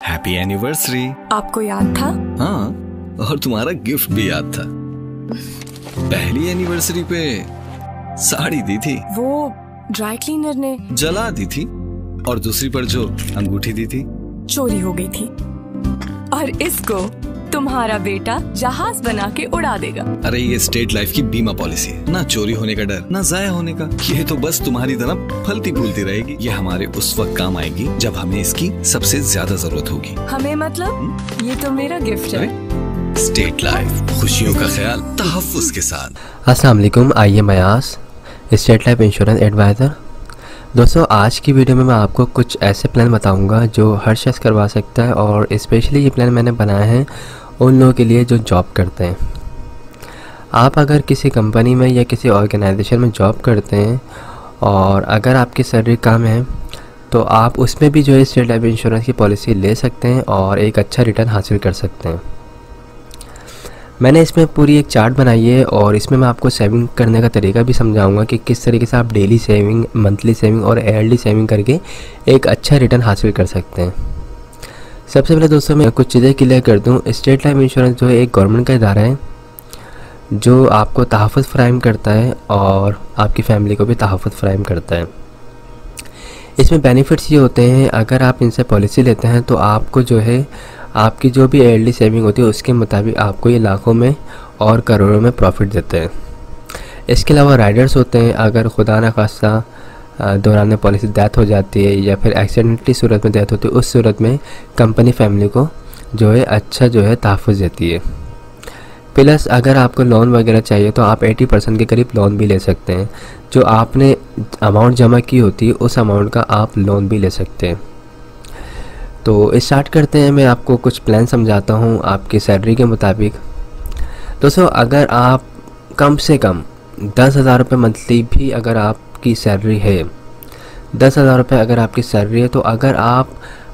Happy anniversary. आपको याद था? हाँ, और तुम्हारा गिफ्ट भी याद था। पहली एनिवर्सरी पे साड़ी दी थी, वो ड्राई क्लीनर ने जला दी थी, और दूसरी पर जो अंगूठी दी थी चोरी हो गई थी। और इसको तुम्हारा बेटा जहाज बना के उड़ा देगा। अरे ये स्टेट लाइफ की बीमा पॉलिसी है, ना चोरी होने का डर, ना जाया होने का। ये तो बस तुम्हारी तरह फलती फूलती रहेगी। ये हमारे उस वक्त काम आएगी जब हमें इसकी सबसे ज्यादा जरूरत होगी। हमें मतलब ये तो मेरा गिफ्ट है। स्टेट लाइफ, खुशियों का ख्याल तहफ्फुज़ के साथ। अस्सलाम वालेकुम, आइए मयास स्टेट लाइफ इंश्योरेंस एडवाइज़र। दोस्तों, आज की वीडियो में मैं आपको कुछ ऐसे प्लान बताऊंगा जो हर शख्स करवा सकता है, और स्पेशली ये प्लान मैंने बनाया है उन लोगों के लिए जो जॉब करते हैं। आप अगर किसी कंपनी में या किसी ऑर्गेनाइजेशन में जॉब करते हैं और अगर आपकी सैलरी कम है तो आप उसमें भी जो है स्टेट लाइफ इंश्योरेंस की पॉलिसी ले सकते हैं और एक अच्छा रिटर्न हासिल कर सकते हैं। मैंने इसमें पूरी एक चार्ट बनाई है और इसमें मैं आपको सेविंग करने का तरीका भी समझाऊंगा कि किस तरीके से आप डेली सेविंग, मंथली सेविंग और ईयरली सेविंग करके एक अच्छा रिटर्न हासिल कर सकते हैं। सबसे पहले दोस्तों मैं कुछ चीज़ें क्लियर कर दूं। स्टेट लाइफ इंश्योरेंस जो है एक गवर्नमेंट का इदारा है जो आपको तहफ़्फ़ुज़ फ़राहम करता है और आपकी फ़ैमिली को भी तहफ़्फ़ुज़ फ़राहम करता है। इसमें बेनिफिट्स ये होते हैं, अगर आप इनसे पॉलिसी लेते हैं तो आपको जो है आपकी जो भी ईयरली सेविंग होती है उसके मुताबिक आपको ये लाखों में और करोड़ों में प्रॉफिट देते हैं। इसके अलावा राइडर्स होते हैं, अगर खुदा न खास्ता दौरान पॉलिसी डेथ हो जाती है या फिर एक्सीडेंटली सूरत में डेथ होती है, उस सूरत में कंपनी फैमिली को जो है अच्छा जो है तहफ़्फ़ुज़ देती है। प्लस अगर आपको लोन वगैरह चाहिए तो आप 80% के करीब लोन भी ले सकते हैं। जो आपने अमाउंट जमा की होती है उस अमाउंट का आप लोन भी ले सकते हैं। तो स्टार्ट करते हैं। मैं आपको कुछ प्लान समझाता हूँ आपकी सैलरी के मुताबिक। दोस्तों, अगर आप कम से कम 10,000 रुपये मंथली भी अगर आपकी सैलरी है, 10,000 रुपये अगर आपकी सैलरी है, तो अगर आप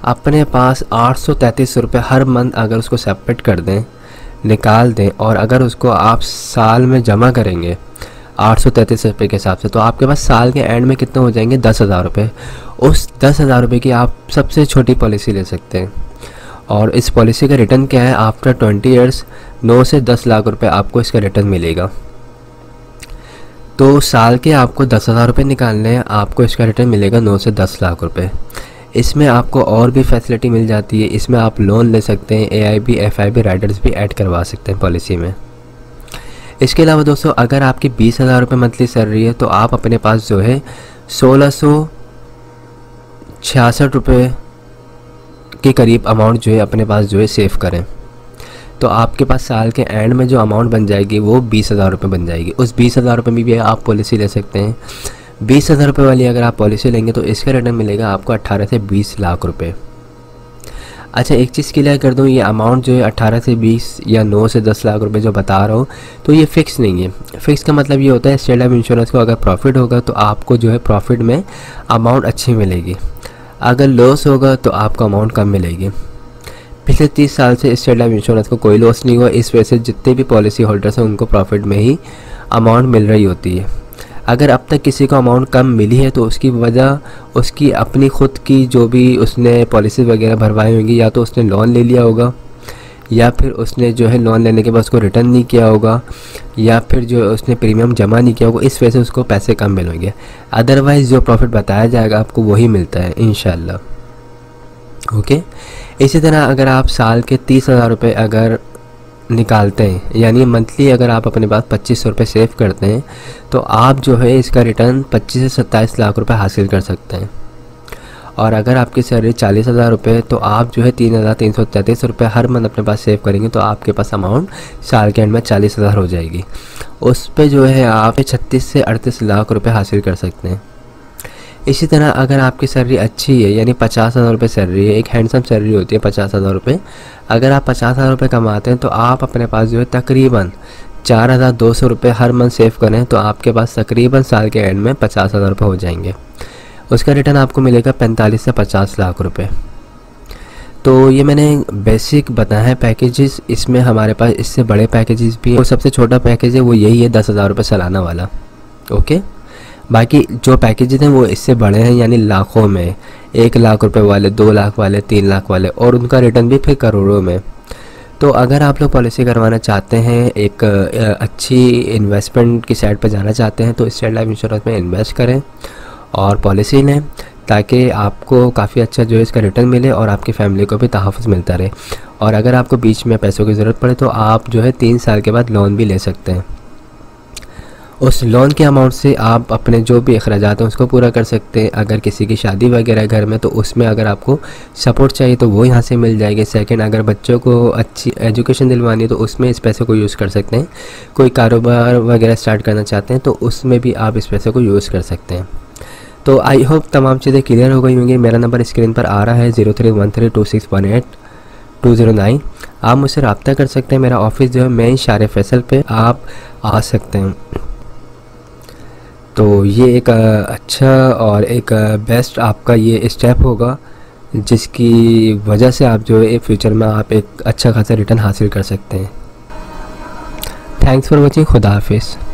अपने पास 833 रुपये हर मंथ अगर उसको सेपरेट कर दें, निकाल दें, और अगर उसको आप साल में जमा करेंगे 833 रुपये के हिसाब से, तो आपके पास साल के एंड में कितने हो जाएंगे? 10,000 रुपये। उस 10,000 रुपये की आप सबसे छोटी पॉलिसी ले सकते हैं। और इस पॉलिसी का रिटर्न क्या है? आफ्टर 20 ईयर्स 9 से 10 लाख रुपये आपको इसका रिटर्न मिलेगा। तो साल के आपको 10,000 रुपये निकालने हैं, आपको इसका रिटर्न मिलेगा 9 से 10 लाख रुपये। इसमें आपको और भी फैसिलिटी मिल जाती है। इसमें आप लोन ले सकते हैं, AIB, FIB राइडर्स भी ऐड करवा सकते हैं पॉलिसी में। इसके अलावा दोस्तों, अगर आपकी 20,000 रुपये मंथली सैलरी है तो आप अपने पास जो है 1666 रुपये के करीब अमाउंट जो है अपने पास जो है सेव करें, तो आपके पास साल के एंड में जो अमाउंट बन जाएगी वो 20,000 रुपये बन जाएगी। उस 20,000 रुपये में भी आप पॉलिसी ले सकते हैं। 20,000 रुपये वाली अगर आप पॉलिसी लेंगे तो इसका रिटर्न मिलेगा आपको 18 से 20 लाख रुपये। अच्छा, एक चीज़ क्लियर कर दूं, ये अमाउंट जो है 18 से 20 या 9 से 10 लाख रुपए जो बता रहा हूँ, तो ये फ़िक्स नहीं है। फ़िक्स का मतलब ये होता है स्टेट लाइफ इंश्योरेंस को अगर प्रॉफिट होगा तो आपको जो है प्रॉफिट में अमाउंट अच्छी मिलेगी, अगर लॉस होगा तो आपको अमाउंट कम मिलेगी। पिछले 30 साल से स्टेट लाइफ इंश्योरेंस को कोई लॉस नहीं हुआ, इस वजह से जितने भी पॉलिसी होल्डर्स हैं उनको प्रॉफिट में ही अमाउंट मिल रही होती है। अगर अब तक किसी को अमाउंट कम मिली है तो उसकी वजह उसकी अपनी ख़ुद की जो भी उसने पॉलिसी वगैरह भरवाई होंगी, या तो उसने लोन ले लिया होगा, या फिर उसने जो है लोन लेने के बाद उसको रिटर्न नहीं किया होगा, या फिर जो उसने प्रीमियम जमा नहीं किया होगा, इस वजह से उसको पैसे कम मिलेंगे। अदरवाइज़ जो प्रॉफिट बताया जाएगा आपको वही मिलता है इंशाल्लाह। ओके, इसी तरह अगर आप साल के 30,000 रुपये अगर निकालते हैं, यानी मंथली अगर आप अपने पास 2500 रुपये सेव करते हैं, तो आप जो है इसका रिटर्न 25 से 27 लाख रुपए हासिल कर सकते हैं। और अगर आपकी सैलरी 40,000 रुपये तो आप जो है 3,333 रुपये हर मंथ अपने पास सेव करेंगे, तो आपके पास अमाउंट साल के एंड में 40,000 हो जाएगी। उस पर जो है आप 36 से 38 लाख रुपये हासिल कर सकते हैं। इसी तरह अगर आपकी सैलरी अच्छी है, यानी 50,000 रुपये सैलरी है, एक हैंडसम सैलरी होती है 50,000 रुपये, अगर आप 50,000 रुपये कमाते हैं तो आप अपने पास जो है तकरीबन 4,200 रुपये हर मंथ सेव करें, तो आपके पास तकरीबन साल के एंड में 50,000 रुपये हो जाएंगे। उसका रिटर्न आपको मिलेगा 45 से 50 लाख रुपये। तो ये मैंने बेसिक बताया है पैकेजेस। इसमें हमारे पास इससे बड़े पैकेजेस भी हैं। वो सबसे छोटा पैकेज है वो यही है 10,000 रुपये सालाना वाला। ओके, बाकी जो पैकेजेस हैं वो इससे बड़े हैं, यानी लाखों में, 1 लाख रुपए वाले, 2 लाख वाले, 3 लाख वाले, और उनका रिटर्न भी फिर करोड़ों में। तो अगर आप लोग पॉलिसी करवाना चाहते हैं, एक अच्छी इन्वेस्टमेंट की साइड पर जाना चाहते हैं, तो स्टेट लाइफ इंश्योरेंस में इन्वेस्ट करें और पॉलिसी लें, ताकि आपको काफ़ी अच्छा जो है इसका रिटर्न मिले और आपकी फैमिली को भी तहफ़्फ़ुज़ मिलता रहे। और अगर आपको बीच में पैसों की ज़रूरत पड़े तो आप जो है 3 साल के बाद लोन भी ले सकते हैं। उस लोन के अमाउंट से आप अपने जो भी अखराजात हैं उसको पूरा कर सकते हैं। अगर किसी की शादी वगैरह घर में, तो उसमें अगर आपको सपोर्ट चाहिए तो वो यहाँ से मिल जाएगी। सेकंड, अगर बच्चों को अच्छी एजुकेशन दिलवानी है तो उसमें इस पैसे को यूज़ कर सकते हैं। कोई कारोबार वगैरह स्टार्ट करना चाहते हैं तो उसमें भी आप इस पैसे को यूज़ कर सकते हैं। तो आई होप तमाम चीज़ें क्लियर हो गई होंगी। मेरा नंबर स्क्रीन पर आ रहा है 03132618 आप मुझसे रब्ता कर सकते हैं। मेरा ऑफिस जो है मेन शार फैसल पे आप आ सकते हैं। तो ये एक अच्छा और एक बेस्ट आपका ये स्टेप होगा, जिसकी वजह से आप जो है फ्यूचर में आप एक अच्छा खासा रिटर्न हासिल कर सकते हैं। Thanks for watching. खुदा हाफिज़।